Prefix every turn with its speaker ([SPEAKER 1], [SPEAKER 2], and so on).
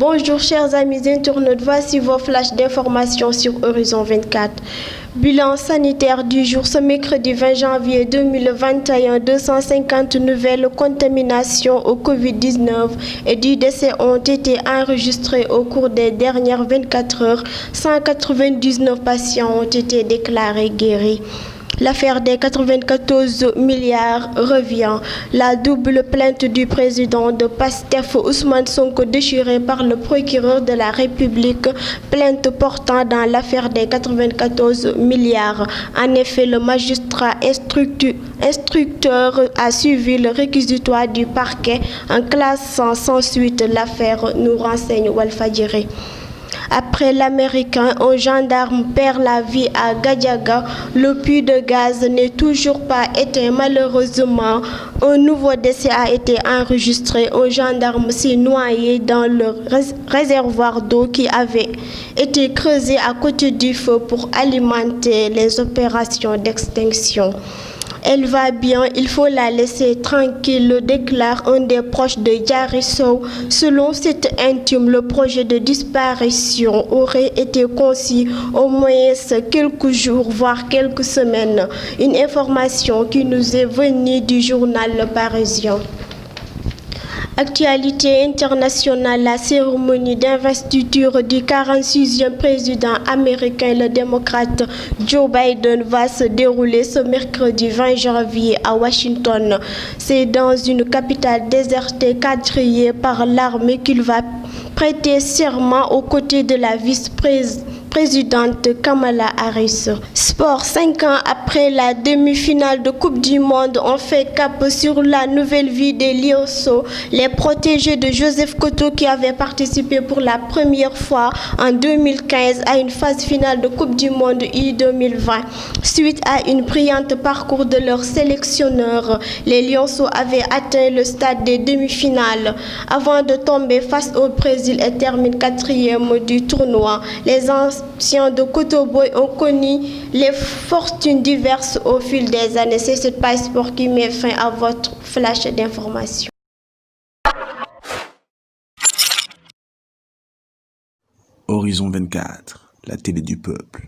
[SPEAKER 1] Bonjour chers amis internautes, voici vos flashs d'informations sur Horizon 24. Bilan sanitaire du jour, ce mercredi 20 janvier 2021, 250 nouvelles contaminations au Covid-19 et 10 décès ont été enregistrés au cours des dernières 24 heures. 199 patients ont été déclarés guéris. L'affaire des 94 milliards revient. La double plainte du président de PASTEF, Ousmane Sonko, déchirée par le procureur de la République, plainte portant dans l'affaire des 94 milliards. En effet, le magistrat instructeur a suivi le réquisitoire du parquet en classant sans suite l'affaire, nous renseigne Walfadjri. Après l'Américain, un gendarme perd la vie à Gadiaga. Le puits de gaz n'est toujours pas éteint. Malheureusement, un nouveau décès a été enregistré. Un gendarme s'est noyé dans le réservoir d'eau qui avait été creusé à côté du feu pour alimenter les opérations d'extinction. Elle va bien, il faut la laisser tranquille, déclare un des proches de Diary Sow. Selon cet intime, le projet de disparition aurait été conçu au moins quelques jours, voire quelques semaines. Une information qui nous est venue du journal Le Parisien. Actualité internationale, la cérémonie d'investiture du 46e président américain, le démocrate Joe Biden, va se dérouler ce mercredi 20 janvier à Washington. C'est dans une capitale désertée quadrillée par l'armée qu'il va prêter serment aux côtés de la vice-présidente Kamala Harris. Sport, 5 ans après la demi-finale de Coupe du Monde, on fait cap sur la nouvelle vie des Lionceaux, les protégés de Joseph Koto qui avaient participé pour la première fois en 2015 à une phase finale de Coupe du Monde U2020. Suite à une brillante parcours de leur sélectionneur, les Lionceaux avaient atteint le stade des demi-finales avant de tomber face au Brésil et terminent 4e du tournoi. Les anciens de Kotoboy ont connu les fortunes diverses au fil des années. C'est cette page sport qui met fin à votre flash d'information.
[SPEAKER 2] Horizon 24, la télé du peuple.